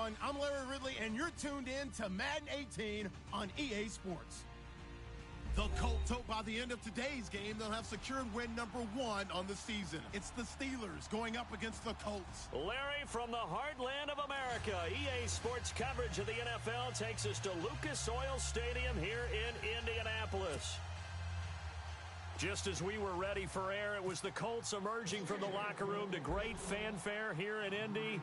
everyone. I'm Larry Ridley, and you're tuned in to Madden 18 on EA Sports. The Colts hope by the end of today's game they'll have secured win number 1 on the season. It's the Steelers going up against the Colts. Larry, from the heartland of America, EA Sports coverage of the NFL takes us to Lucas Oil Stadium here in Indianapolis. Just as we were ready for air, it was the Colts emerging from the locker room to great fanfare here in Indy.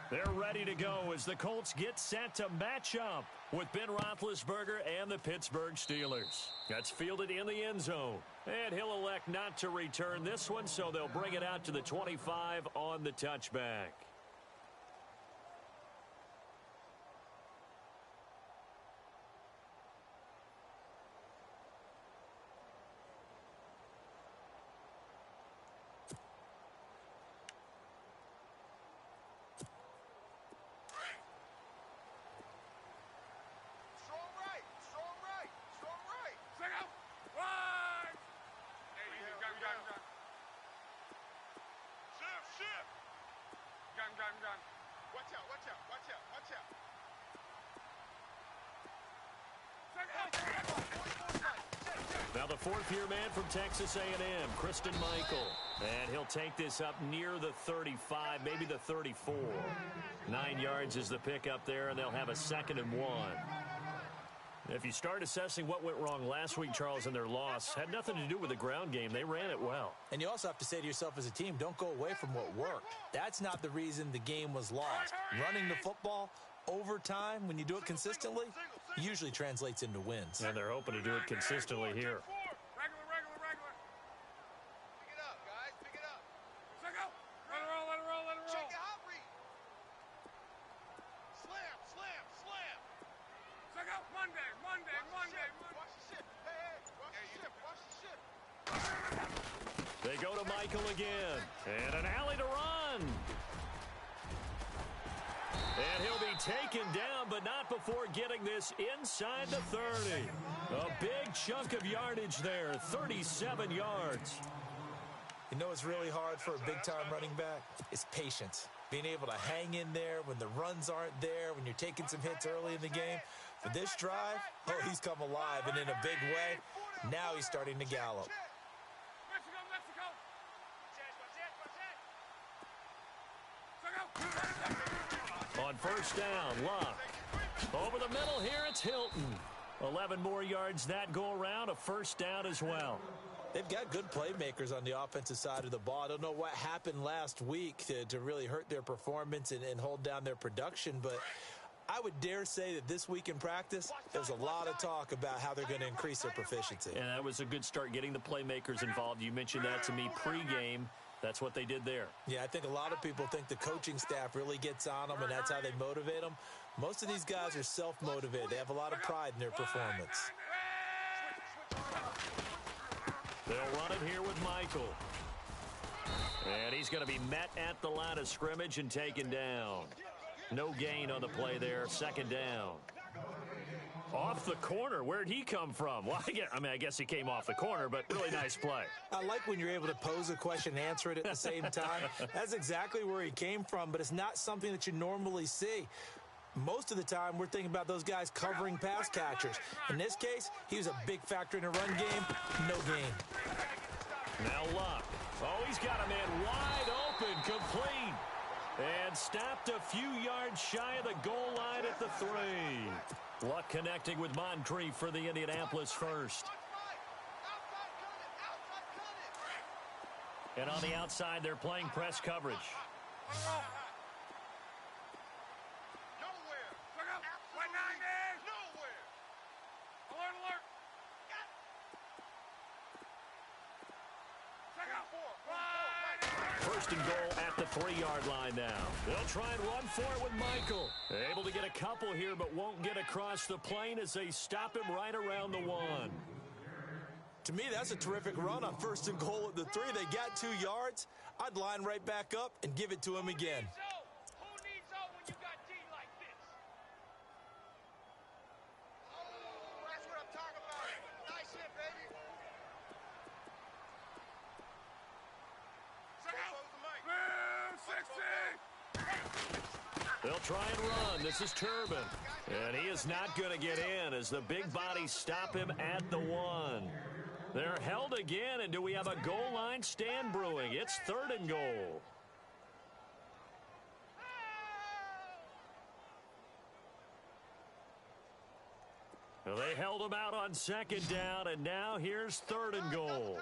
They're ready to go as the Colts get set to match up with Ben Roethlisberger and the Pittsburgh Steelers. That's fielded in the end zone. And he'll elect not to return this one, so they'll bring it out to the 25 on the touchback. Now the fourth-year man from Texas A&M, Christine Michael. And he'll take this up near the 35, maybe the 34. 9 yards is the pickup there, and they'll have a 2nd and 1. If you start assessing what went wrong last week, Charles, in their loss, had nothing to do with the ground game. They ran it well. And you also have to say to yourself as a team, don't go away from what worked. That's not the reason the game was lost. Running the football over time, when you do it consistently, usually translates into wins. And they're hoping to do it consistently here. They go to Michael again. And an alley to run. And he'll be taken down, but not before getting this inside the 30. A big chunk of yardage there, 37 yards. You know what's really hard for a big-time running back? It's patience. Being able to hang in there when the runs aren't there, when you're taking some hits early in the game. For this drive, oh, he's come alive, and in a big way. Now he's starting to gallop. On first down, Luck. Over the middle here, it's Hilton. 11 more yards that go around, a first down as well. They've got good playmakers on the offensive side of the ball. I don't know what happened last week to really hurt their performance and hold down their production, but I would dare say that this week in practice, there's a lot of talk about how they're going to increase their proficiency. And that was a good start, getting the playmakers involved. You mentioned that to me pregame. That's what they did there. Yeah, I think a lot of people think the coaching staff really gets on them, and that's how they motivate them. Most of these guys are self-motivated. They have a lot of pride in their performance. They'll run it here with Michael. And he's going to be met at the line of scrimmage and taken down. No gain on the play there, 2nd down. Off the corner. Where'd he come from? Well, I guess he came off the corner, but really nice play. I like when you're able to pose a question and answer it at the same time. That's exactly where he came from, but it's not something that you normally see. Most of the time, we're thinking about those guys covering pass catchers. In this case, he was a big factor in the run game. No gain. Now Luck. Oh, he's got a man wide open, complete. And stopped a few yards shy of the goal line at the 3. Luck connecting with Moncrief for the Indianapolis first. And on the outside, they're playing press coverage. First and goal at the 3-yard line now. They'll try and run for it with Michael. Able to get a couple here, but won't get across the plane as they stop him right around the 1. To me, that's a terrific run on first and goal at the 3. They got 2 yards. I'd line right back up and give it to him again. They'll try and run. This is Turbin. And he is not going to get in as the big bodies stop him at the 1. They're held again, and do we have a goal line stand brewing? It's 3rd and goal. Well, they held him out on 2nd down, and now here's 3rd and goal.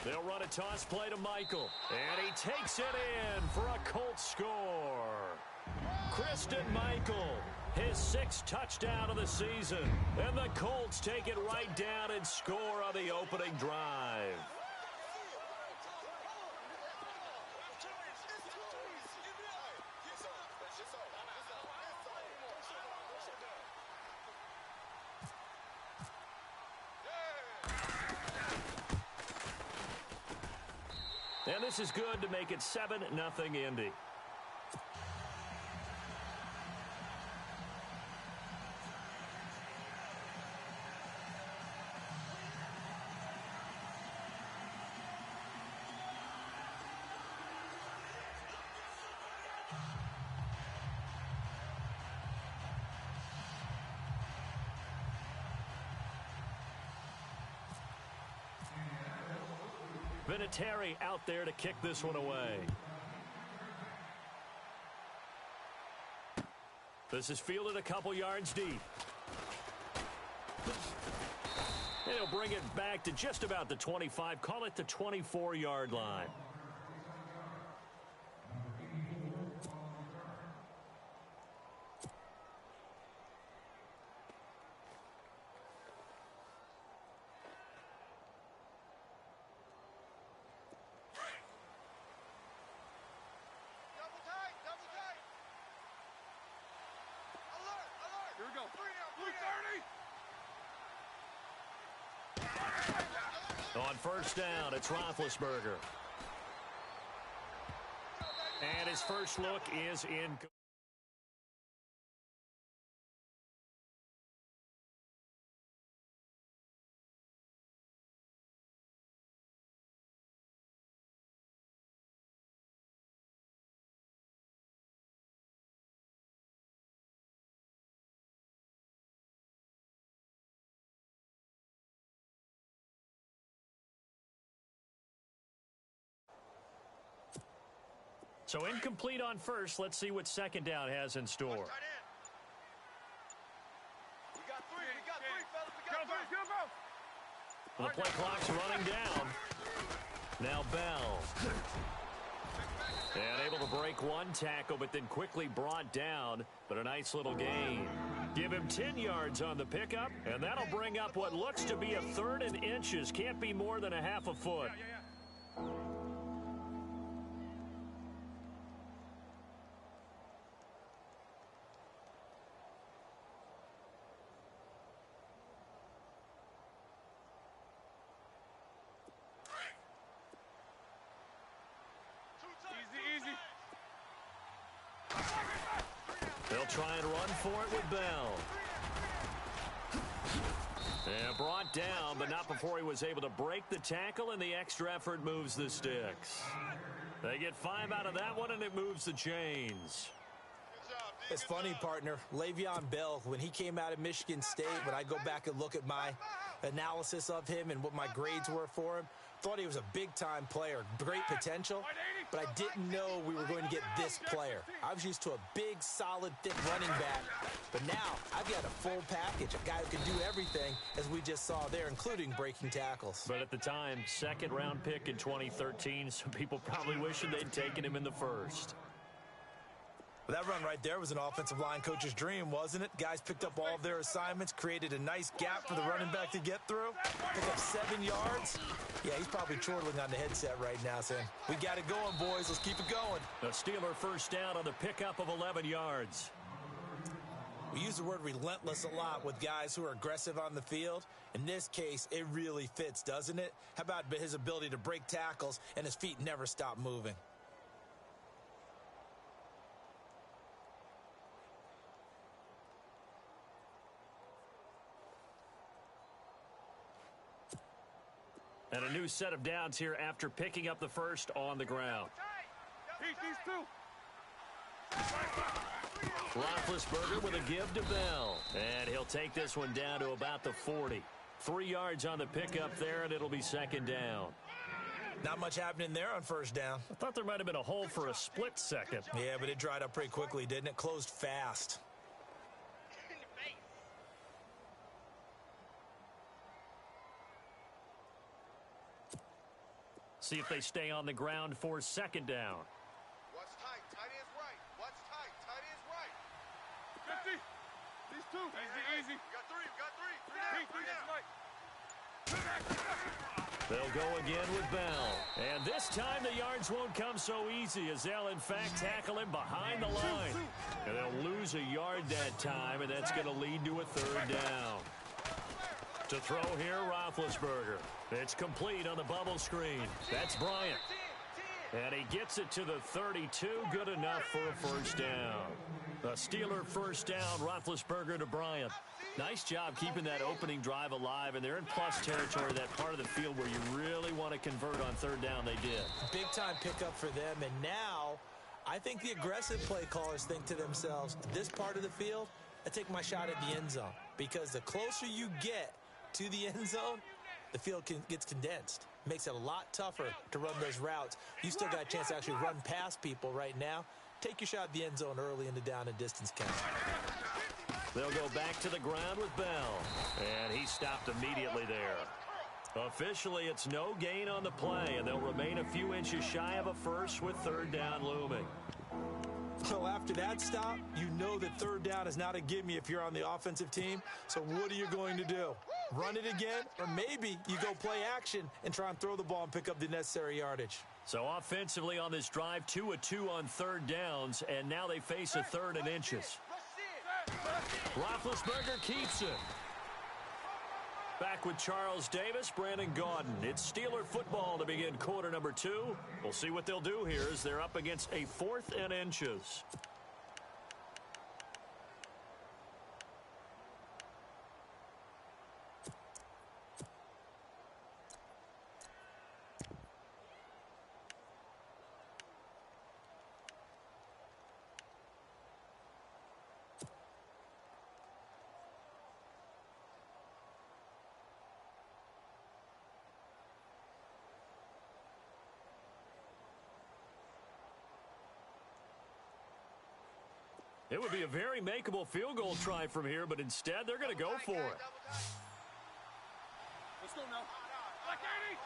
They'll run a toss play to Michael, and he takes it in for a Colts score. Christian Michael, his 6th touchdown of the season, and the Colts take it right down and score on the opening drive. And this is good to make it 7-0 Indy. Vinatieri out there to kick this one away. This is fielded a couple yards deep. And he'll bring it back to just about the 25. Call it the 24-yard line. On 1st down, it's Roethlisberger. And his first look is in. So incomplete on 1st. Let's see what 2nd down has in store. We got 3. We got 3, fellas. We got 3. The play clock's running down. Now Bell. And able to break one tackle, but then quickly brought down. But a nice little gain. Give him 10 yards on the pickup, and that'll bring up what looks to be a 3rd and inches. Can't be more than a half a foot. They'll try and run for it with Bell. And brought down, but not before he was able to break the tackle, and the extra effort moves the sticks. They get 5 out of that one, and it moves the chains. It's funny, partner. Le'Veon Bell, when he came out of Michigan State, when I go back and look at my analysis of him and what my grades were for him, thought he was a big-time player, great potential, but I didn't know we were going to get this player. I was used to a big, solid, thick running back, but now I've got a full package, a guy who can do everything, as we just saw there, including breaking tackles. But at the time, 2nd-round pick in 2013, some people probably wishing they'd taken him in the 1st. That run right there was an offensive line coach's dream, wasn't it? Guys picked up all of their assignments, created a nice gap for the running back to get through, pick up 7 yards. Yeah, he's probably chortling on the headset right now saying, we got it going, boys. Let's keep it going. A Steeler 1st down on the pickup of 11 yards. We use the word relentless a lot with guys who are aggressive on the field. In this case, it really fits, doesn't it? How about his ability to break tackles and his feet never stop moving? And a new set of downs here after picking up the first on the ground. These two. Roethlisberger with a give to Bell. And he'll take this one down to about the 40. 3 yards on the pickup there, and it'll be second down. Not much happening there on first down. I thought there might have been a hole for a split second. Yeah, but it dried up pretty quickly, didn't it? Closed fast. See if they stay on the ground for second down. What's tight? Tight is right. What's tight? Tight is right. 50. These two. Easy. You got three. They'll go again with Bell. And this time the yards won't come so easy as they'll, in fact, tackle him behind the line. And they'll lose a yard that time, and that's going to lead to a third down. To throw here, Roethlisberger. It's complete on the bubble screen. That's Bryant. And he gets it to the 32. Good enough for a first down. A Steeler first down, Roethlisberger to Bryant. Nice job keeping that opening drive alive, and they're in plus territory, that part of the field where you really want to convert on third down. They did. Big-time pickup for them, and now I think the aggressive play callers think to themselves, this part of the field, I take my shot at the end zone, because the closer you get to the end zone, the field gets condensed. Makes it a lot tougher to run those routes. You still got a chance to actually run past people right now. Take your shot at the end zone early in the down and distance count. They'll go back to the ground with Bell. And he stopped immediately there. Officially, it's no gain on the play, and they'll remain a few inches shy of a first with third down looming. So after that stop, you know that third down is not a gimme if you're on the offensive team. So what are you going to do? Run it again? Or maybe you go play action and try and throw the ball and pick up the necessary yardage. So offensively on this drive, 2 of 2 on third downs, and now they face a third and inches. Roethlisberger keeps it. Back with Charles Davis, Brandon Gaudin. It's Steeler football to begin quarter number 2. We'll see what they'll do here as they're up against a 4th and inches. It would be a very makeable field goal try from here, but instead they're going to go for it. Let's go now. Like 80.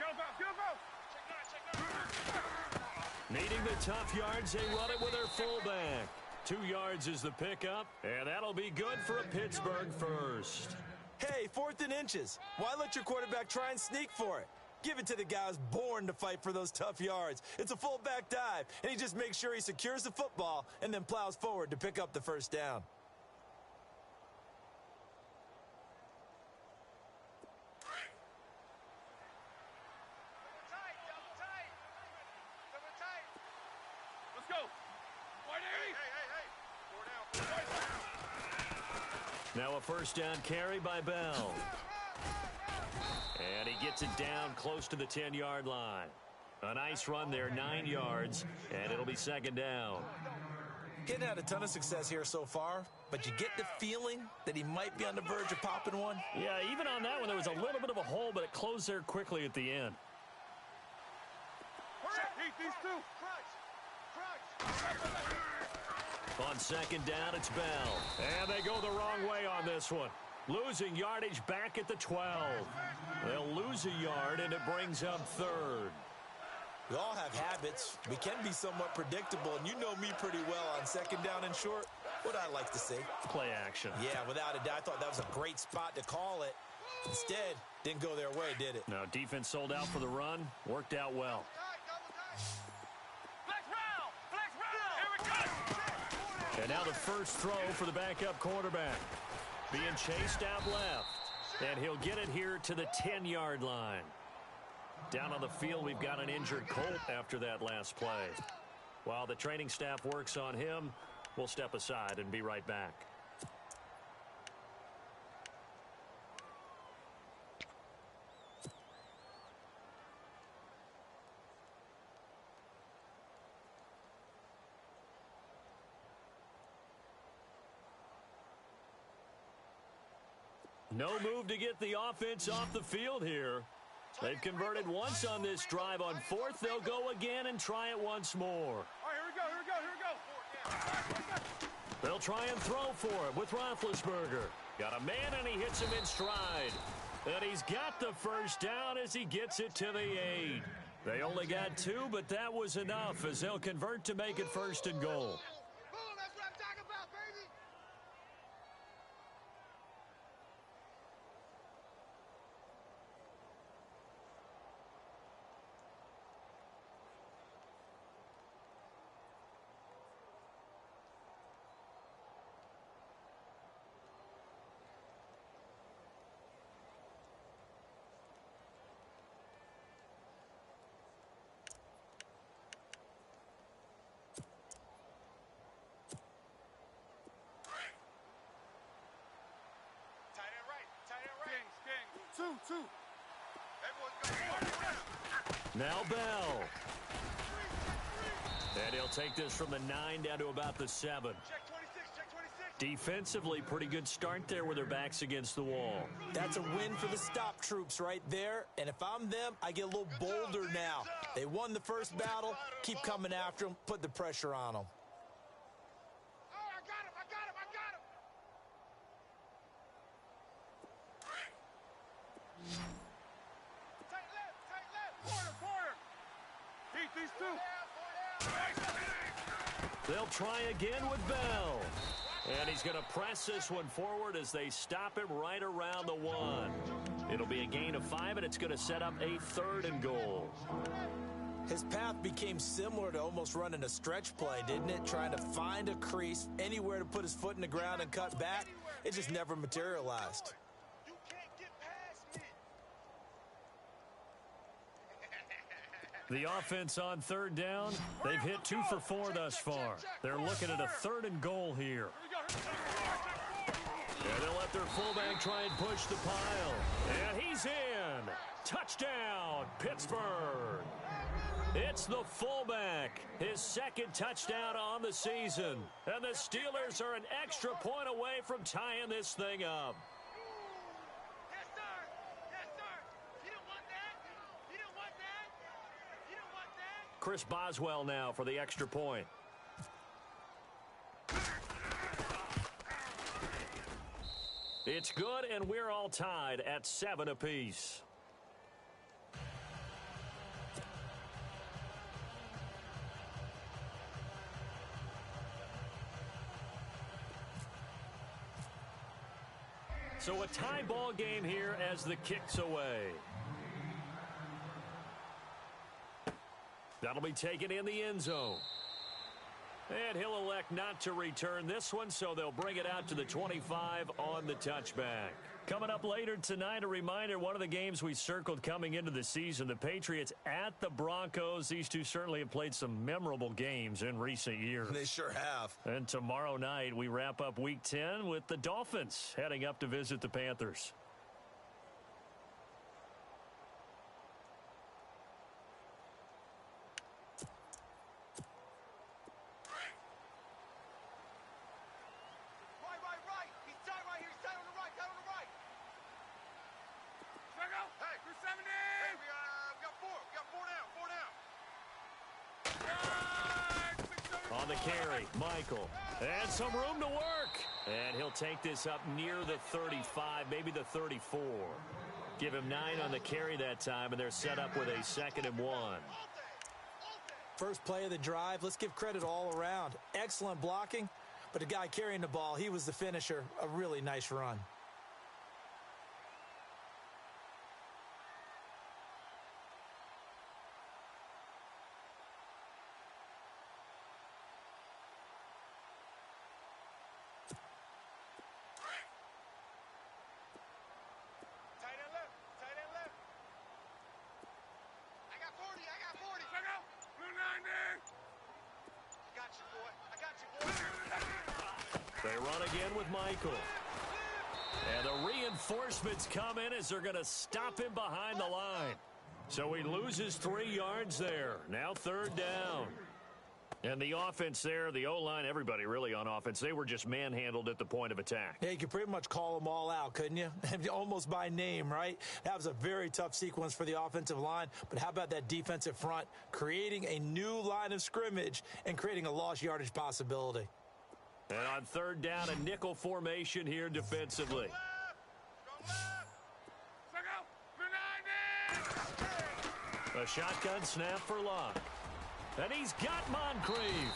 Go. Needing the tough yards, they run it with their fullback. 2 yards is the pickup, and that'll be good for a Pittsburgh first. Hey, 4th and inches. Why let your quarterback try and sneak for it? Give it to the guy who's born to fight for those tough yards. It's a fullback dive, and he just makes sure he secures the football and then plows forward to pick up the first down. Let's go. Now a first down carry by Bell. And he gets it down close to the 10-yard line. A nice run there, 9 yards, and it'll be second down. Getting had a ton of success here so far, but you get the feeling that he might be on the verge of popping one. Yeah, even on that one, there was a little bit of a hole, but it closed there quickly at the end. These two. On second down, it's Bell. And they go the wrong way on this one. Losing yardage back at the 12. They'll lose a yard, and it brings up third. We all have habits. We can be somewhat predictable, and you know me pretty well on second down and short. What I like to see. Play action. Yeah, without a doubt. I thought that was a great spot to call it. Instead, didn't go their way, did it? No, defense sold out for the run. Worked out well. And now the first throw for the backup quarterback. Being chased out left. And he'll get it here to the 10-yard line. Down on the field, we've got an injured Colt after that last play. While the training staff works on him, we'll step aside and be right back. No move to get the offense off the field here. They've converted once on this drive. On fourth, they'll go again and try it once more. All right, here we go. They'll try and throw for it with Roethlisberger. Got a man, and he hits him in stride. And he's got the first down as he gets it to the 8. They only got 2, but that was enough as they'll convert to make it 1st and goal. That's what I'm talking about, baby. Two. Now Bell. And he'll take this from the 9 down to about the 7. Check 26. Defensively, pretty good start there with their backs against the wall. That's a win for the stop troops right there. And if I'm them, I get a little bolder now. They won the first battle. Keep coming after them. Put the pressure on them. I got him. Tight left. Corner. Keep these 2. They'll try again with Bell. And he's going to press this one forward as they stop him right around the 1. It'll be a gain of 5, and it's going to set up a 3rd and goal. His path became similar to almost running a stretch play, didn't it? Trying to find a crease, anywhere to put his foot in the ground and cut back. It just never materialized. You can't get past me. The offense on 3rd down, they've hit 2 for 4 thus far. They're looking at a 3rd and goal here. And they'll let their fullback try and push the pile. And he's in. Touchdown, Pittsburgh. It's the fullback, his 2nd touchdown on the season. And the Steelers are an extra point away from tying this thing up. Yes, sir. You don't want that. Chris Boswell now for the extra point. It's good, and we're all tied at 7 apiece. So a tie ball game here as the kick's away. That'll be taken in the end zone. And he'll elect not to return this one, so they'll bring it out to the 25 on the touchback. Coming up later tonight, a reminder, one of the games we circled coming into the season, the Patriots at the Broncos. These two certainly have played some memorable games in recent years. They sure have. And tomorrow night, we wrap up Week 10 with the Dolphins heading up to visit the Panthers. Right. He's tight right here. He's tight on the right. Hey, through 70. Hey, we got 4. We got 4 down. On the carry, Michael. And some room to work. And he'll take this up near the 35, maybe the 34. Give him 9 on the carry that time, and they're set up with a 2nd and 1. First play of the drive, let's give credit all around. Excellent blocking, but the guy carrying the ball, he was the finisher. A really nice run. They run again with Michael. And the reinforcements come in as they're going to stop him behind the line. So he loses 3 yards there. Now 3rd down. And the offense there, the O-line, everybody really on offense, they were just manhandled at the point of attack. Yeah, you could pretty much call them all out, couldn't you? Almost by name, right? That was a very tough sequence for the offensive line. But how about that defensive front creating a new line of scrimmage and creating a lost yardage possibility? And on third down, a nickel formation here defensively. A shotgun snap for Locke. And he's got Moncrief.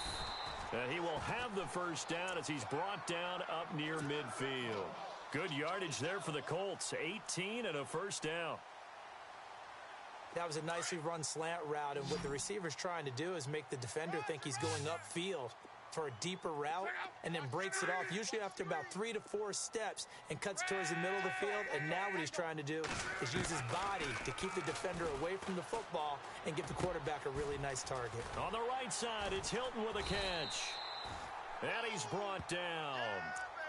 And he will have the first down as he's brought down up near midfield. Good yardage there for the Colts. 18 and a first down. That was a nicely run slant route, and what the receiver's trying to do is make the defender think he's going upfield for a deeper route and then breaks it off, usually after about 3 to 4 steps, and cuts towards the middle of the field. And now what he's trying to do is use his body to keep the defender away from the football and give the quarterback a really nice target. On the right side, it's Hilton with a catch. And he's brought down.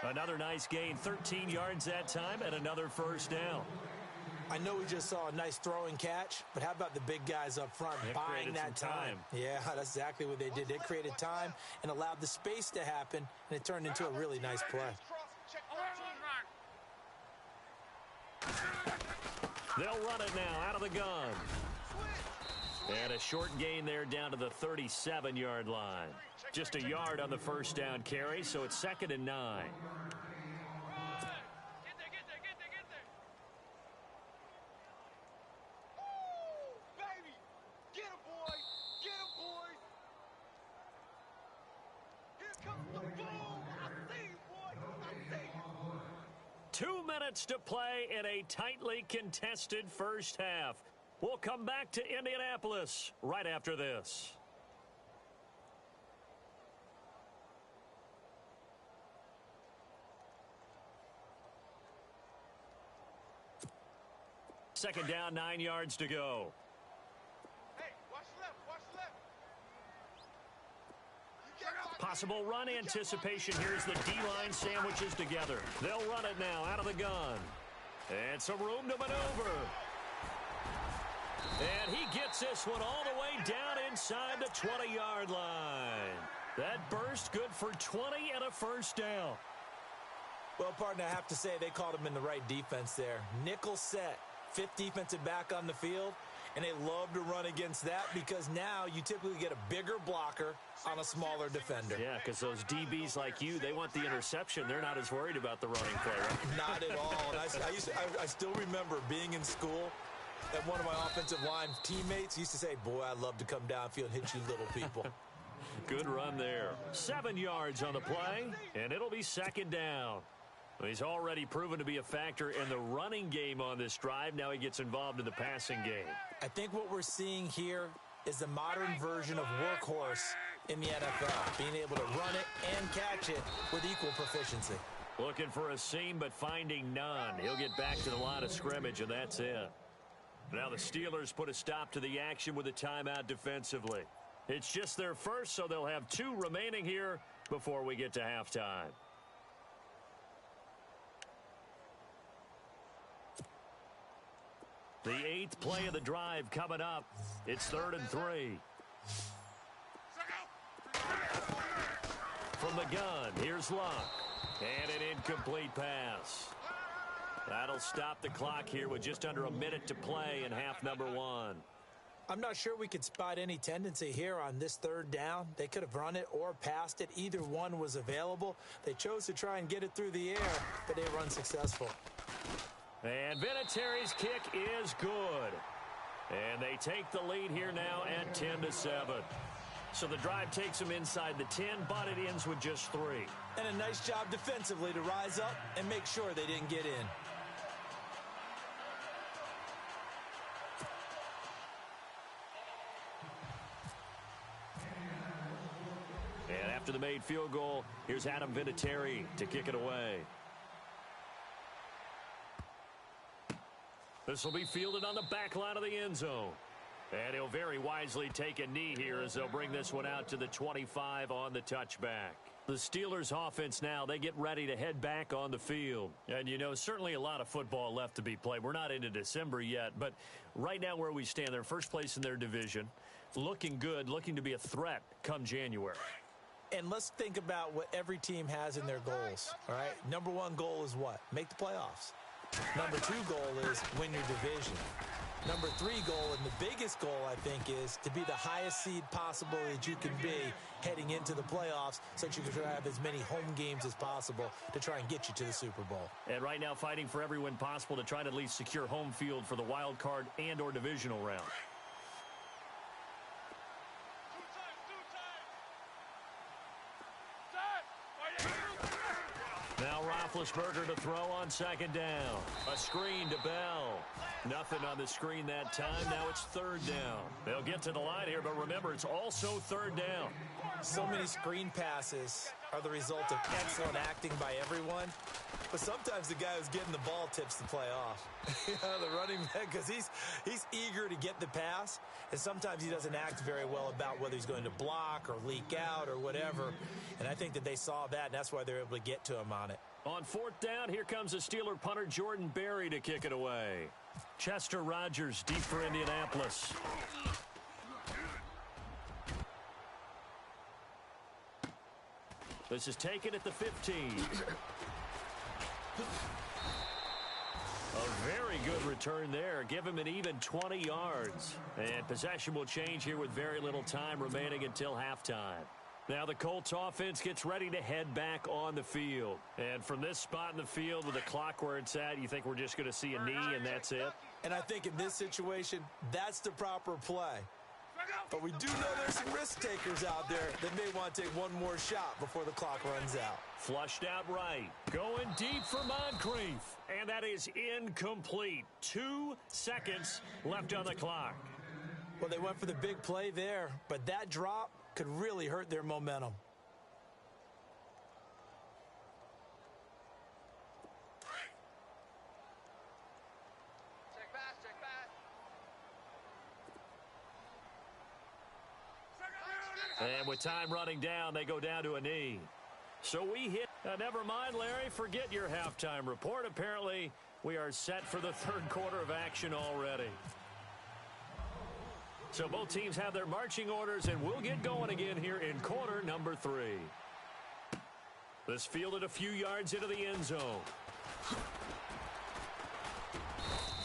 Another nice gain, 13 yards that time, and another first down. I know we just saw a nice throwing catch, but how about the big guys up front buying that time? Yeah, that's exactly what they did. They created time and allowed the space to happen, and it turned into a really nice play. They'll run it now out of the gun. And a short gain there down to the 37-yard line. Just a yard on the first down carry, so it's 2nd and 9. Get him, boys! Get him, boys! Here comes the ball! I see you, boys! I see you! 2 minutes to play in a tightly contested first half. We'll come back to Indianapolis right after this. Second down, 9 yards to go. Hey, watch left, watch left. Possible run anticipation here as the D-line sandwiches together. They'll run it now out of the gun. And some room to maneuver. And he gets this one all the way down inside the 20-yard line. That burst good for 20 and a first down. Well, partner, I have to say they called him in the right defense there. Nickel set, 5th defensive back on the field, and they love to run against that because now you typically get a bigger blocker on a smaller defender. Yeah, because those DBs like you, they want the interception. They're not as worried about the running play, right? Not at all. And I still remember being in school, and one of my offensive line teammates used to say, boy, I'd love to come downfield and hit you little people. Good run there. 7 yards on the play, and it'll be 2nd down. He's already proven to be a factor in the running game on this drive. Now he gets involved in the passing game. I think what we're seeing here is the modern version of workhorse in the NFL, being able to run it and catch it with equal proficiency. Looking for a seam, but finding none. He'll get back to the line of scrimmage, and that's it. Now the Steelers put a stop to the action with a timeout defensively. It's just their first, so they'll have 2 remaining here before we get to halftime. The 8th play of the drive coming up. It's 3rd and 3. From the gun, here's Locke. And an incomplete pass. That'll stop the clock here with just under a minute to play in half number 1. I'm not sure we could spot any tendency here on this 3rd down. They could have run it or passed it. Either one was available. They chose to try and get it through the air, but they were unsuccessful. And Vinatieri's kick is good. And they take the lead here now at 10-7. So the drive takes them inside the 10, but it ends with just 3. And a nice job defensively to rise up and make sure they didn't get in. And after the made field goal, here's Adam Vinatieri to kick it away. This will be fielded on the back line of the end zone. And he'll very wisely take a knee here as they'll bring this one out to the 25 on the touchback. The Steelers offense now, they get ready to head back on the field. And, you know, certainly a lot of football left to be played. We're not into December yet, but right now where we stand, they're first place in their division. looking good, looking to be a threat come January. And let's think about what every team has in their goals, all right? Number one goal is what? Make the playoffs. Number two goal is win your division. Number three goal, and the biggest goal, I think, is to be the highest seed possible that you can be heading into the playoffs so that you can have as many home games as possible to try and get you to the Super Bowl. And right now fighting for every win possible to try to at least secure home field for the wild card and or divisional round. Now Roethlisberger to throw on second down. A screen to Bell. Nothing on the screen that time. Now it's third down. They'll get to the line here, but remember, it's also third down. So many screen passes are the result of excellent acting by everyone. But sometimes the guy who's getting the ball tips the play off. The running back, because he's eager to get the pass, and sometimes he doesn't act very well about whether he's going to block or leak out or whatever. And I think that they saw that, and that's why they're able to get to him on it. On fourth down, here comes the Steeler punter Jordan Berry to kick it away. Chester Rogers deep for Indianapolis. This is taken at the 15. A very good return there. Give him an even 20 yards. And possession will change here with very little time remaining until halftime. Now the Colts offense gets ready to head back on the field. And from this spot in the field with the clock where it's at, you think we're just going to see a knee and that's it? And I think in this situation, that's the proper play. But we do know there's some risk takers out there that may want to take one more shot before the clock runs out. Flushed out right. Going deep for Moncrief. And that is incomplete. 2 seconds left on the clock. Well, they went for the big play there, but that drop could really hurt their momentum. Check pass, check pass. And with time running down, they go down to a knee. So we hit. Never mind, Larry. Forget your halftime report. Apparently, we are set for the third quarter of action already. So both teams have their marching orders, and we'll get going again here in quarter number 3. This fielded a few yards into the end zone.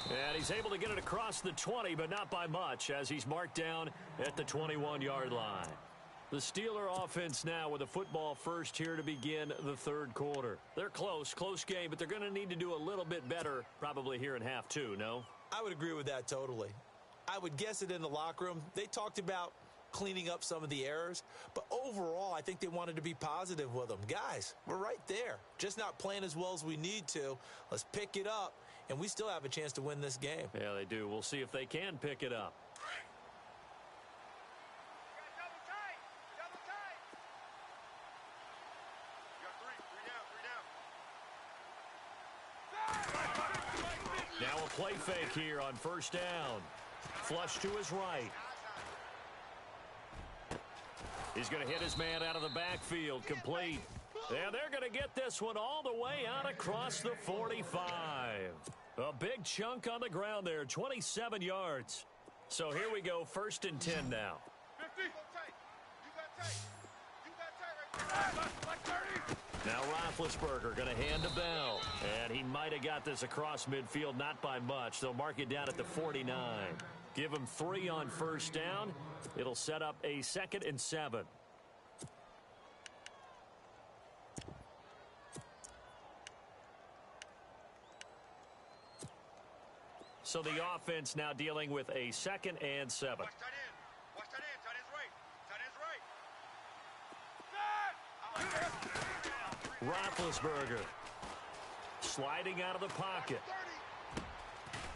And he's able to get it across the 20, but not by much, as he's marked down at the 21-yard line. The Steeler offense now with a football first here to begin the third quarter. They're close game, but they're going to need to do a little bit better probably here in half 2, no? I would agree with that totally. I would guess it in the locker room. They talked about cleaning up some of the errors, but overall, I think they wanted to be positive with them. Guys, we're right there. Just not playing as well as we need to. Let's pick it up, and we still have a chance to win this game. Yeah, they do. We'll see if they can pick it up. Now a play fake here on first down. Flush to his right. He's going to hit his man out of the backfield. Complete. And they're going to get this one all the way out across the 45. A big chunk on the ground there. 27 yards. So here we go. First and 10 now. 50. You got tight. You got tight right there. Now Roethlisberger going to hand to Bell. And he might have got this across midfield, not by much. They'll mark it down at the 49. Give him 3 on first down. It'll set up a 2nd and 7. So the offense now dealing with a 2nd and 7. Watch tight end. Watch tight end. Tight end's right. Tight end's right. Roethlisberger sliding out of the pocket.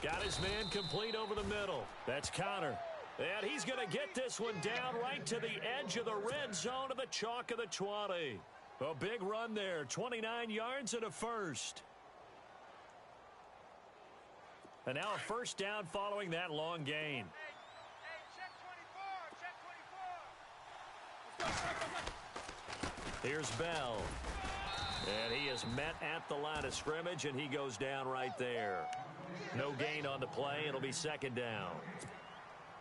Got his man complete over the middle. That's Connor. And he's going to get this one down right to the edge of the red zone of the chalk of the 20. A big run there. 29 yards and a first. And now a first down following that long gain. Hey, check 24. Check 24. Here's Bell. And he is met at the line of scrimmage, and he goes down right there. No gain on the play. It'll be 2nd down.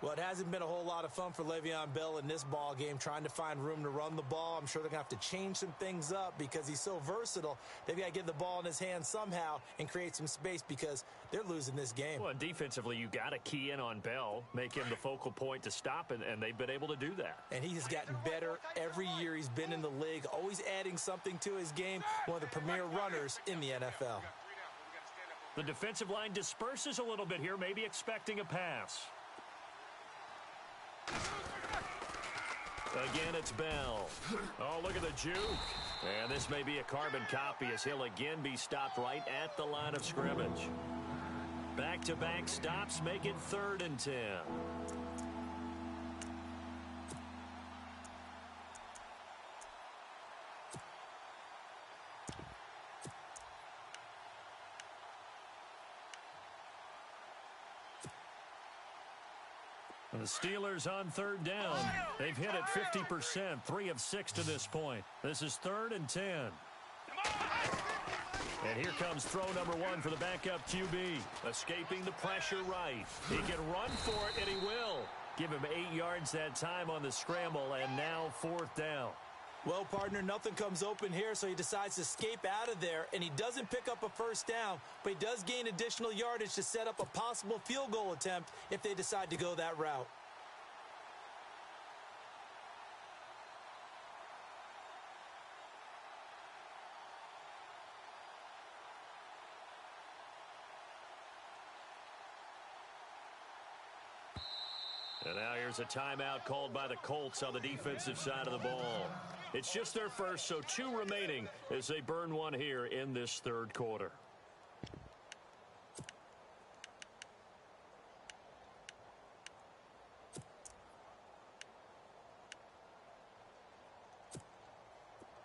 Well, it hasn't been a whole lot of fun for Le'Veon Bell in this ball game, trying to find room to run the ball. I'm sure they're going to have to change some things up because he's so versatile. They've got to get the ball in his hands somehow and create some space because they're losing this game. Well, defensively, you got to key in on Bell, make him the focal point to stop, and they've been able to do that. And he has gotten better every year he's been in the league, always adding something to his game, one of the premier runners in the NFL. The defensive line disperses a little bit here, maybe expecting a pass. Again, it's Bell. Oh, look at the juke. And this may be a carbon copy as he'll again be stopped right at the line of scrimmage. Back-to-back stops make it 3rd and 10. The Steelers on 3rd down. They've hit it 50%, 3 of 6 to this point. This is 3rd and 10. And here comes throw number 1 for the backup QB. Escaping the pressure right. He can run for it, and he will. Give him 8 yards that time on the scramble, and now 4th down. Well, partner, nothing comes open here, so he decides to escape out of there, and he doesn't pick up a 1st down, but he does gain additional yardage to set up a possible field goal attempt if they decide to go that route. And now here's a timeout called by the Colts on the defensive side of the ball. It's just their first, so 2 remaining as they burn one here in this 3rd quarter.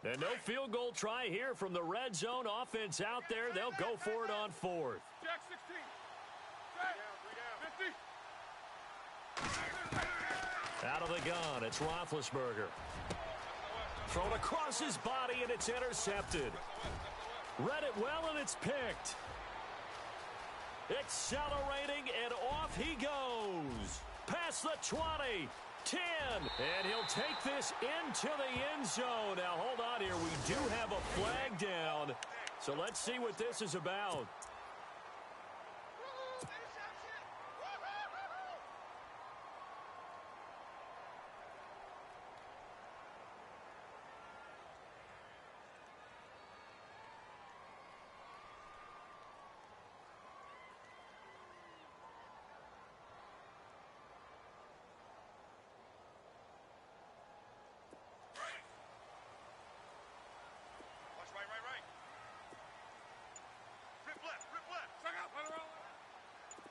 And no field goal try here from the red zone offense out there. They'll go for it on 4th. Jack 16. Jack 50. Out of the gun, it's Roethlisberger. Thrown across his body, and it's intercepted. Read it well, and it's picked. Accelerating, and off he goes. Past the 20, 10, and he'll take this into the end zone. Now, hold on here. We do have a flag down, so let's see what this is about.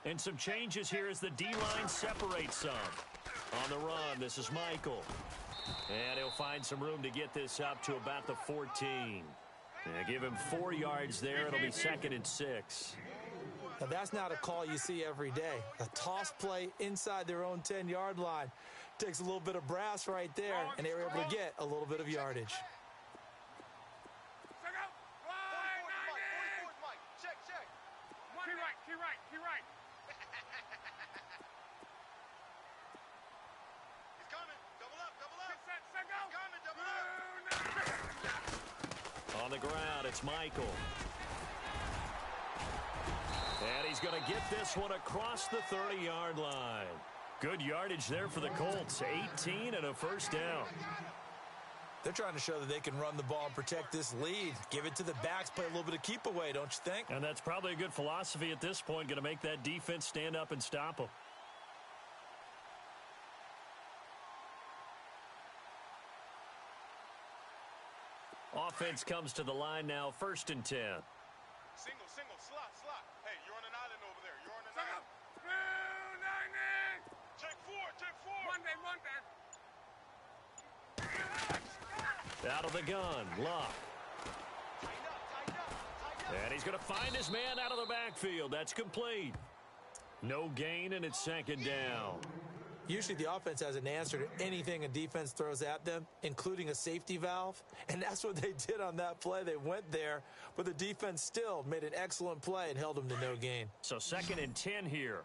And some changes here as the D-line separates some. On the run, this is Michael. And he'll find some room to get this up to about the 14. And give him 4 yards there. It'll be 2nd and 6. Now, that's not a call you see every day. A toss play inside their own 10-yard line. Takes a little bit of brass right there, and they were able to get a little bit of yardage. On the ground, it's Michael. And he's going to get this one across the 30-yard line. Good yardage there for the Colts. 18 and a 1st down. They're trying to show that they can run the ball and protect this lead. Give it to the backs, play a little bit of keep away, don't you think? And that's probably a good philosophy at this point, going to make that defense stand up and stop them. Offense comes to the line now, 1st and 10. Single, slot. Hey, you're on an island over there. You're on an island. Check 4. Out of the gun, Luck. And he's going to find his man out of the backfield. That's complete. No gain, and it's 2nd down. Usually the offense has an answer to anything a defense throws at them, including a safety valve. And that's what they did on that play. They went there, but the defense still made an excellent play and held them to no gain. So 2nd and 10 here.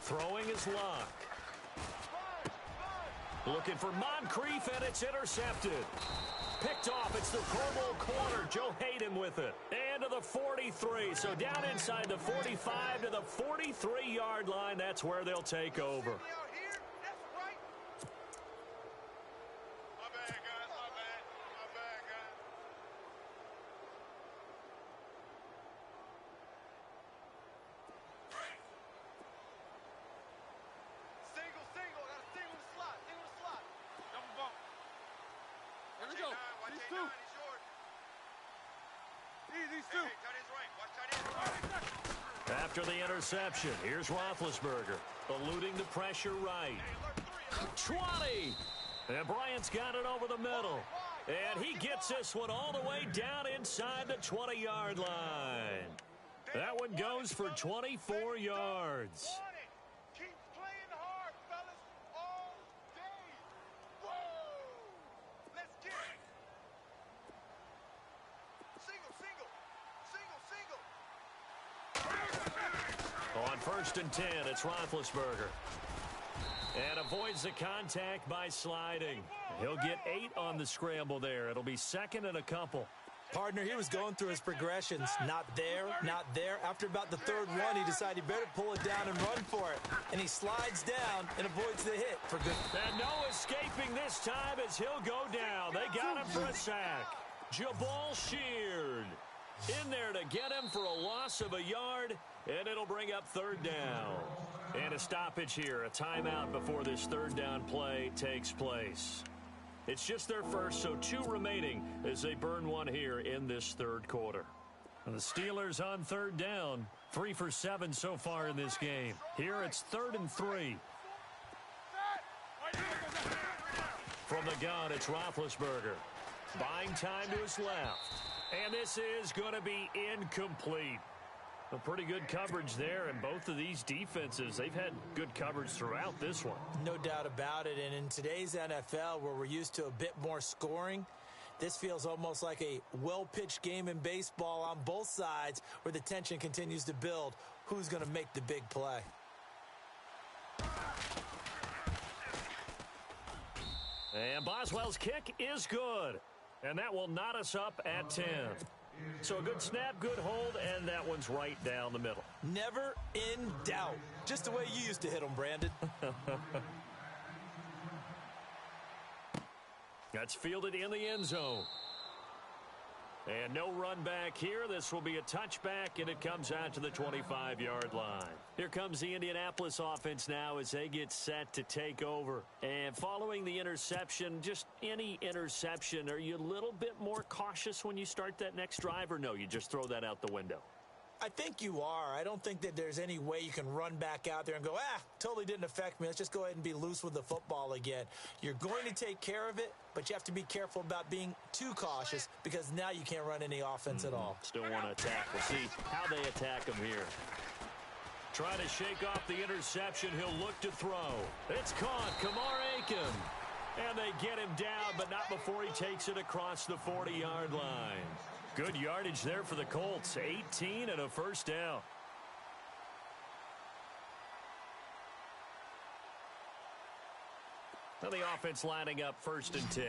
Throwing his luck. Looking for Moncrief, and it's intercepted. Picked off. It's the Pro Bowl corner. Joe Hayden with it. And to the 43. So down inside the 45 to the 43-yard line. That's where they'll take over. After the interception, here's Roethlisberger, eluding the pressure right. 20! And Bryant's got it over the middle. And he gets this one all the way down inside the 20-yard line. That one goes for 24 yards. On 1st and 10, it's Roethlisberger. And avoids the contact by sliding. He'll get 8 on the scramble there. It'll be 2nd and a couple. Partner, he was going through his progressions. Not there, not there. After about the 3rd one, he decided he better pull it down and run for it. And he slides down and avoids the hit for good. And no escaping this time as he'll go down. They got him for a sack. Jabal Sheard in there to get him for a loss of a yard. And it'll bring up 3rd down. And a stoppage here, a timeout before this 3rd down play takes place. It's just their first, so 2 remaining as they burn one here in this 3rd quarter. And the Steelers on 3rd down, 3 for 7 so far in this game. Here it's 3rd and 3. From the gun, it's Roethlisberger. Buying time to his left. And this is going to be incomplete. A pretty good coverage there, and both of these defenses, they've had good coverage throughout this one. No doubt about it, and in today's NFL, where we're used to a bit more scoring, this feels almost like a well-pitched game in baseball on both sides, where the tension continues to build. Who's going to make the big play? And Boswell's kick is good, and that will knot us up at 10. So a good snap, good hold, and that one's right down the middle. Never in doubt. Just the way you used to hit them, Brandon. That's fielded in the end zone. And no run back here. This will be a touchback, and it comes out to the 25-yard line. Here comes the Indianapolis offense now as they get set to take over. And following the interception, just any interception, are you a little bit more cautious when you start that next drive, or no, you just throw that out the window? I think you are. I don't think that there's any way you can run back out there and go, totally didn't affect me. Let's just go ahead and be loose with the football again. You're going to take care of it, but you have to be careful about being too cautious because now you can't run any offense at all. Still want to attack. We'll see how they attack him here. Trying to shake off the interception. He'll look to throw. It's caught. Kamar Aiken. And they get him down, but not before he takes it across the 40-yard line. Good yardage there for the Colts. 18 and a first down. Now the offense lining up 1st and 10.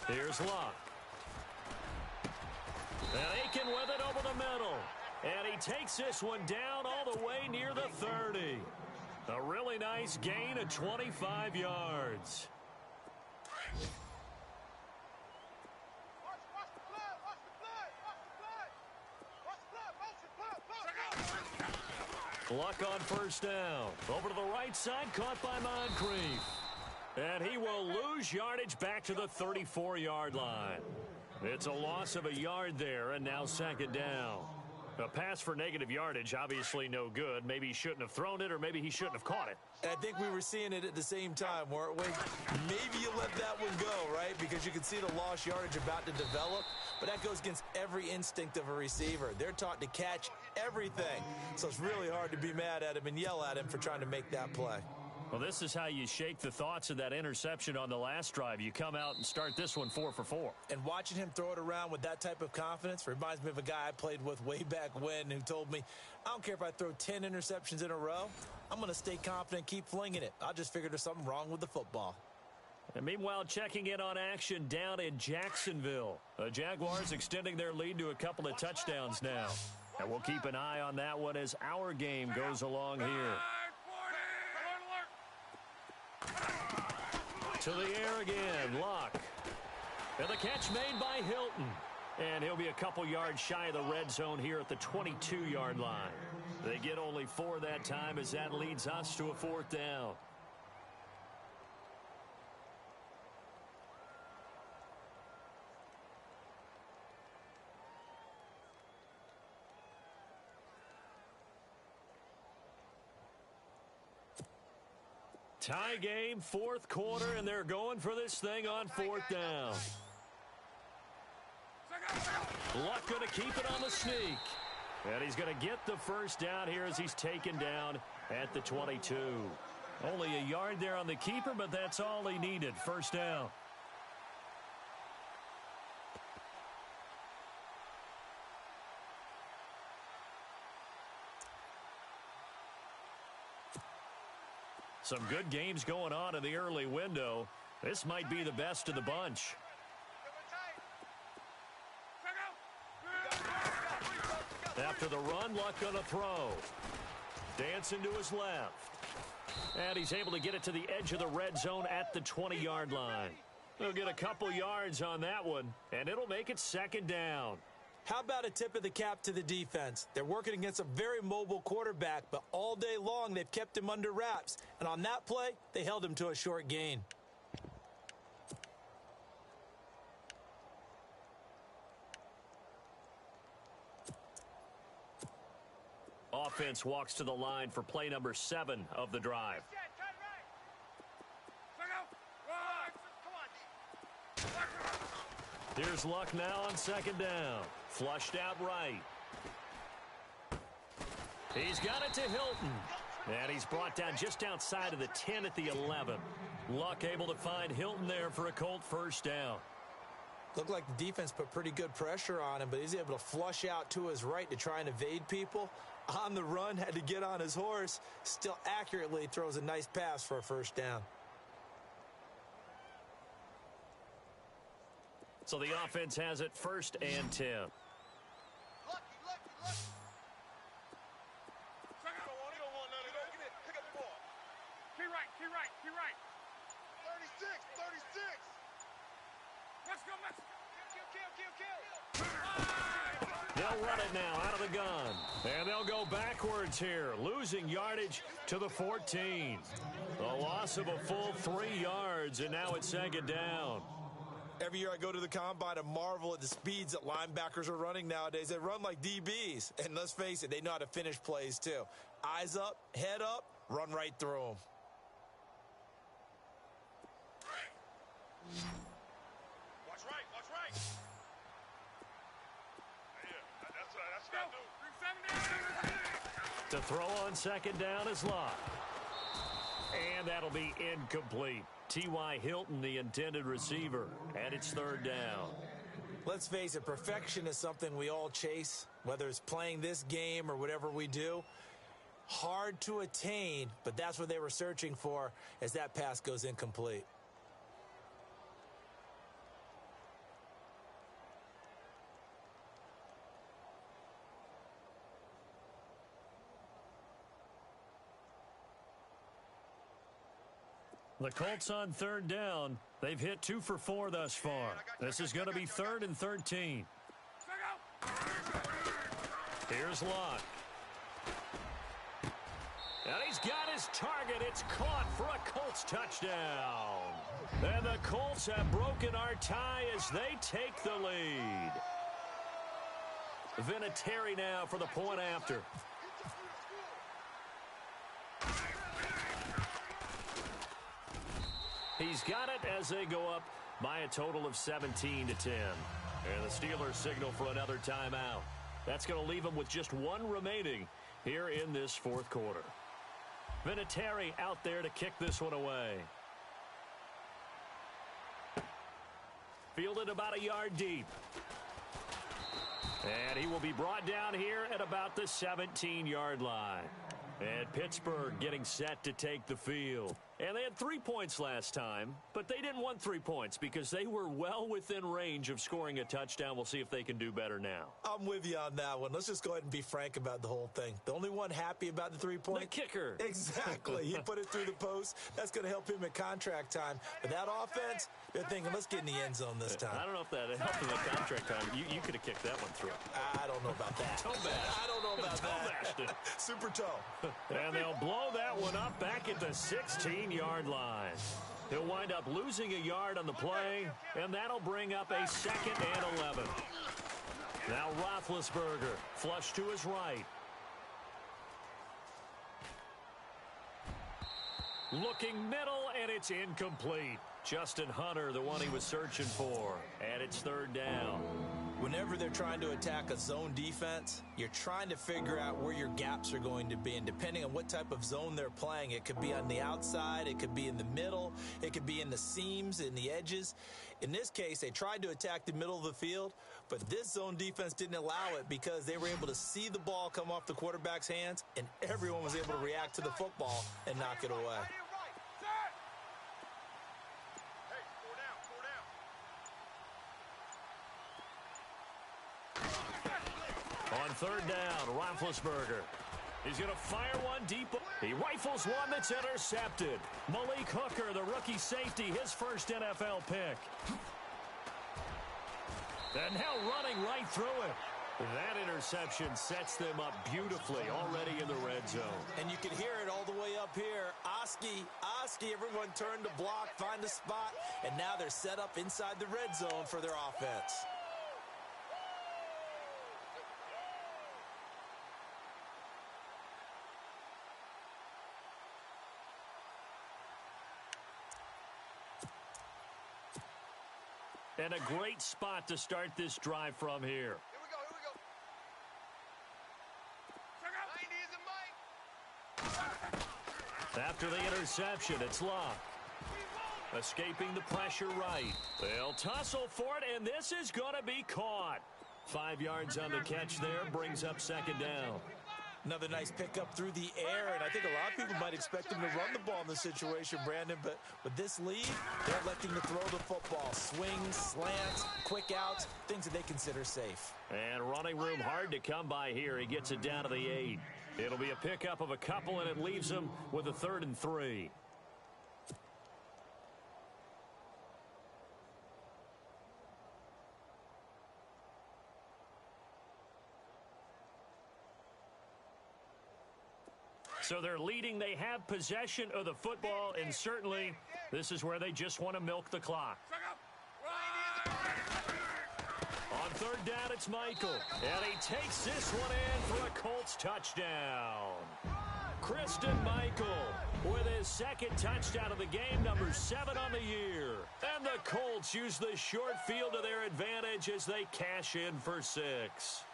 Here's Locke. And Aiken with it over the middle. And he takes this one down all the way near the 30. A really nice gain of 25 yards. Luck on 1st down. Over to the right side, caught by Moncrief. And he will lose yardage back to the 34-yard line. It's a loss of a yard there, and now 2nd down. A pass for negative yardage, obviously no good. Maybe he shouldn't have thrown it, or maybe he shouldn't have caught it. I think we were seeing it at the same time, weren't we? Maybe you let that one go, right? Because you can see the lost yardage about to develop. But that goes against every instinct of a receiver. They're taught to catch everything. So it's really hard to be mad at him and yell at him for trying to make that play. Well, this is how you shake the thoughts of that interception on the last drive. You come out and start this one 4 for 4. And watching him throw it around with that type of confidence reminds me of a guy I played with way back when who told me, I don't care if I throw 10 interceptions in a row. I'm going to stay confident and keep flinging it. I just figured there's something wrong with the football. And meanwhile, checking in on action down in Jacksonville. The Jaguars extending their lead to a couple of touchdowns now. And we'll keep an eye on that one as our game goes along here. To the air again, Luck. And the catch made by Hilton. And he'll be a couple yards shy of the red zone here at the 22-yard line. They get only 4 that time as that leads us to a 4th down. Tie game, 4th quarter, and they're going for this thing on 4th down. Luck going to keep it on the sneak. And he's going to get the first down here as he's taken down at the 22. Only a yard there on the keeper, but that's all he needed. First down. Some good games going on in the early window. This might be the best of the bunch. After the run, Luck going to throw. Dancing to his left. And he's able to get it to the edge of the red zone at the 20-yard line. He'll get a couple yards on that one, and it'll make it 2nd down. How about a tip of the cap to the defense? They're working against a very mobile quarterback, but all day long they've kept him under wraps. And on that play, they held him to a short gain. Offense walks to the line for play number 7 of the drive. Here's Luck now on 2nd down. Flushed out right. He's got it to Hilton. And he's brought down just outside of the 10 at the 11. Luck able to find Hilton there for a Colt first down. Looked like the defense put pretty good pressure on him, but he's able to flush out to his right to try and evade people. On the run, had to get on his horse. Still accurately throws a nice pass for a first down. So the offense has it 1st and 10. Lucky. You don't want none of that. Pick up the ball. Key right. 36. Let's go, Mexico. Kill. They'll run it now out of the gun. And they'll go backwards here, losing yardage to the 14. A loss of a full 3 yards, and now it's 2nd down. Every year I go to the combine and marvel at the speeds that linebackers are running nowadays. They run like DBs. And let's face it, they know how to finish plays too. Eyes up, head up, run right through them. Watch right. Yeah, that's what I do. To throw on 2nd down is Luck. And that'll be incomplete. T.Y. Hilton, the intended receiver, and it's 3rd down. Let's face it, perfection is something we all chase, whether it's playing this game or whatever we do. Hard to attain, but that's what they were searching for as that pass goes incomplete. The Colts on 3rd down. They've hit 2 for 4 thus far. This is going to be 3rd and 13. Here's Luck. And he's got his target. It's caught for a Colts touchdown. And the Colts have broken our tie as they take the lead. Vinatieri now for the point after. He's got it as they go up by a total of 17-10. And the Steelers signal for another timeout. That's going to leave them with just 1 remaining here in this 4th quarter. Vinatieri out there to kick this one away. Fielded about a yard deep. And he will be brought down here at about the 17-yard line. And Pittsburgh getting set to take the field. And they had 3 points last time, but they didn't want 3 points because they were well within range of scoring a touchdown. We'll see if they can do better now. I'm with you on that one. Let's just go ahead and be frank about the whole thing. The only one happy about the 3 points? The kicker. Exactly. He put it through the post. That's going to help him at contract time. But that offense, they're thinking, let's get in the end zone this time. I don't know if that helped him at contract time. You could have kicked that one through. I don't know about that. Toe bash. I don't know about Toe bashed it. that. Super toe. And they'll blow that one up back at the 16-yard line. He'll wind up losing a yard on the play, and that'll bring up a 2nd and 11. Now Roethlisberger, flush to his right. Looking middle, and it's incomplete. Justin Hunter, the one he was searching for, and it's 3rd down. Whenever they're trying to attack a zone defense, you're trying to figure out where your gaps are going to be. And depending on what type of zone they're playing, it could be on the outside, it could be in the middle, it could be in the seams, in the edges. In this case, they tried to attack the middle of the field, but this zone defense didn't allow it because they were able to see the ball come off the quarterback's hands, and everyone was able to react to the football and knock it away. On 3rd down, Roethlisberger. He's going to fire one deep. He rifles one that's intercepted. Malik Hooker, the rookie safety, his first NFL pick. And now running right through it. That interception sets them up beautifully already in the red zone. And you can hear it all the way up here. Oski, everyone turned to block, find a spot, and now they're set up inside the red zone for their offense. And a great spot to start this drive from here. Here we go. 90 is a Mike. After the interception, it's Locke. Escaping the pressure right. They'll tussle for it, and this is going to be caught. 5 yards on the catch there, brings up 2nd down. Another nice pickup through the air, and I think a lot of people might expect him to run the ball in this situation, Brandon, but with this lead, they're electing to throw the football. Swings, slants, quick outs, things that they consider safe. And running room hard to come by here. He gets it down to the 8. It'll be a pickup of a couple, and it leaves him with a 3rd and 3. So they're leading. They have possession of the football, and certainly this is where they just want to milk the clock. On 3rd down, it's Michael. And he takes this one in for a Colts touchdown. Christian Michael with his 2nd touchdown of the game, number 7 on the year. And the Colts use the short field to their advantage as they cash in for 6.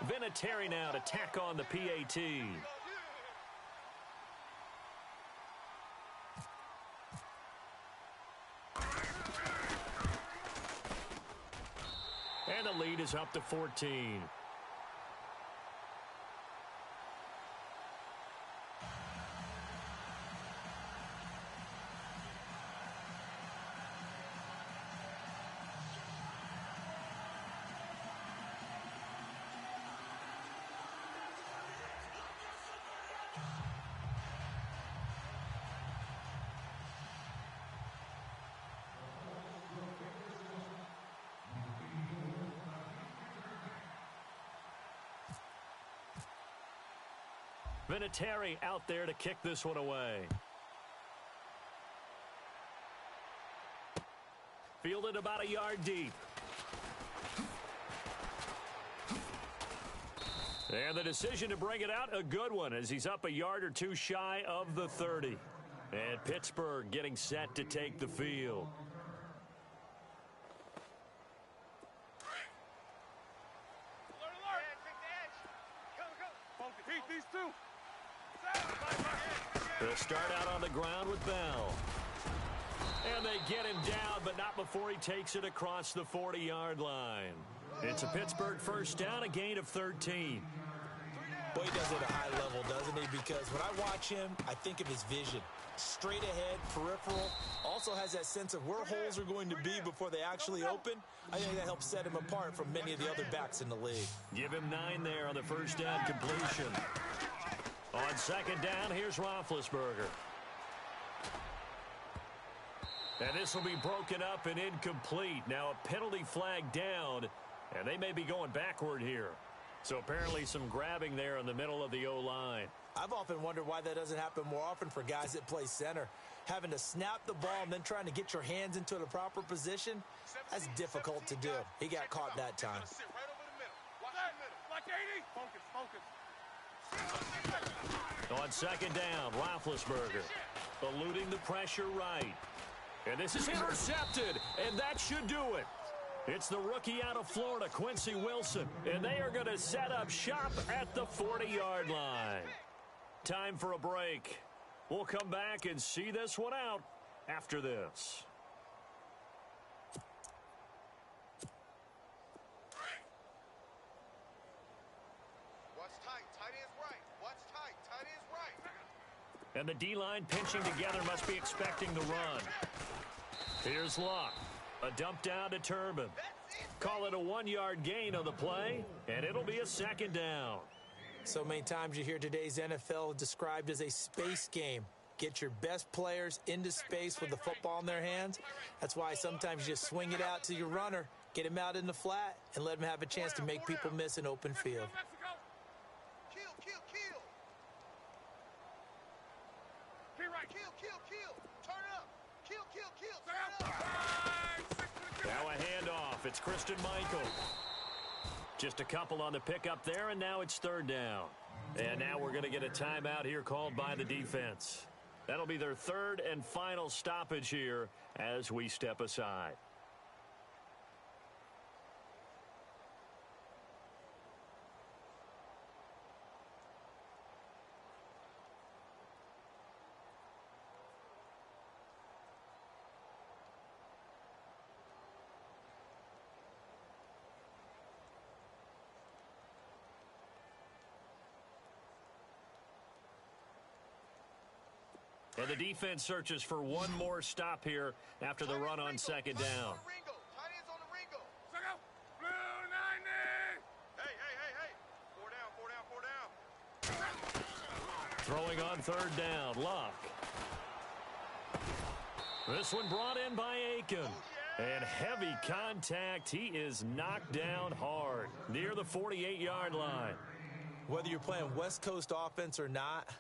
Vinatieri now to tack on the PAT. And the lead is up to 14. Vinatieri out there to kick this one away. Fielded about a yard deep. And the decision to bring it out, a good one, as he's up a yard or two shy of the 30. And Pittsburgh getting set to take the field. They'll start out on the ground with Bell. And they get him down, but not before he takes it across the 40-yard line. It's a Pittsburgh first down, a gain of 13. Boy, he does it at a high level, doesn't he? Because when I watch him, I think of his vision. Straight ahead, peripheral. Also has that sense of where holes are going to be before they actually open. I think that helps set him apart from many of the other backs in the league. Give him 9 there on the first down completion. On second down, here's Roethlisberger. And this will be broken up and incomplete. Now a penalty flag down, and they may be going backward here. So apparently some grabbing there in the middle of the O-line. I've often wondered why that doesn't happen more often for guys that play center. Having to snap the ball and then trying to get your hands into the proper position, that's difficult to do. He got caught that time. On second down, Roethlisberger eluding the pressure right. And this is intercepted, and that should do it. It's the rookie out of Florida, Quincy Wilson, and they are going to set up shop at the 40-yard line. Time for a break. We'll come back and see this one out after this. What's tight? Tight end's right. What's tight? Tight end's right. And the D-line pinching together must be expecting the run. Here's Luck. A dump down to Turbin. Call it a 1-yard gain on the play, and it'll be a second down. So many times you hear today's NFL described as a space game. Get your best players into space with the football in their hands. That's why sometimes you just swing it out to your runner, get him out in the flat, and let him have a chance to make people miss an open field. Kill, kill, kill. Kill, right. Kill, kill, kill. Turn it up. Kill, kill, kill. Turn it up. Now a handoff. It's Christian Michael. Just a couple on the pickup there, and now it's third down. And now we're going to get a timeout here called by the defense. That'll be their third and final stoppage here as we step aside. And the defense searches for one more stop here after the run on second down. Throwing on third down, Luck. This one brought in by Aiken. And heavy contact. He is knocked down hard near the 48-yard line. Whether you're playing West Coast offense or not,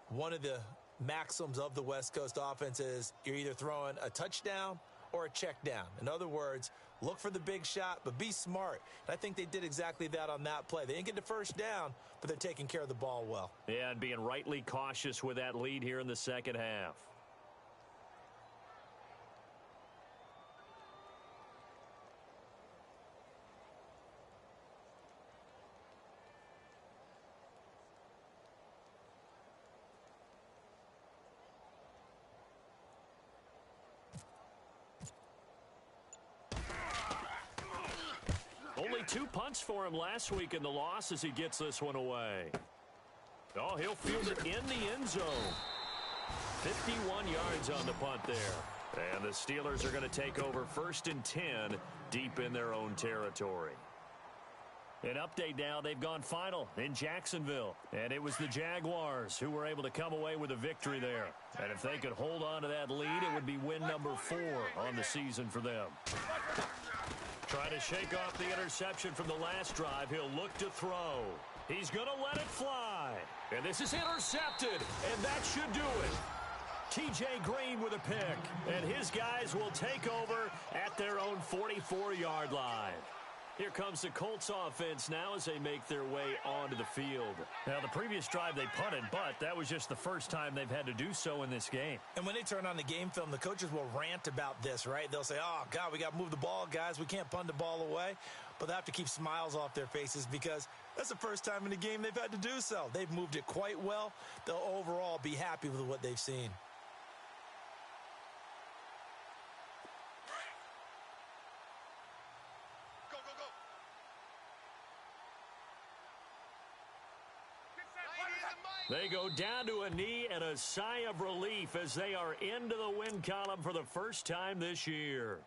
one of the maxims of the West Coast offense is you're either throwing a touchdown or a check down. In other words, look for the big shot, but be smart. And I think they did exactly that on that play. They didn't get the first down, but they're taking care of the ball well. Yeah, and being rightly cautious with that lead here in the second half. Only 2 punts for him last week in the loss as he gets this one away. Oh, he'll field it in the end zone. 51 yards on the punt there. And the Steelers are going to take over 1st and 10 deep in their own territory. An update now, they've gone final in Jacksonville. And it was the Jaguars who were able to come away with a victory there. And if they could hold on to that lead, it would be win number 4 on the season for them. Trying to shake off the interception from the last drive. He'll look to throw. He's going to let it fly. And this is intercepted, and that should do it. T.J. Green with a pick, and his guys will take over at their own 44-yard line. Here comes the Colts offense now as they make their way onto the field. Now, the previous drive they punted, but that was just the first time they've had to do so in this game. And when they turn on the game film, the coaches will rant about this, right? They'll say, oh, God, we got to move the ball, guys. We can't punt the ball away. But they have to keep smiles off their faces because that's the first time in the game they've had to do so. They've moved it quite well. They'll overall be happy with what they've seen. They go down to a knee and a sigh of relief as they are into the win column for the first time this year.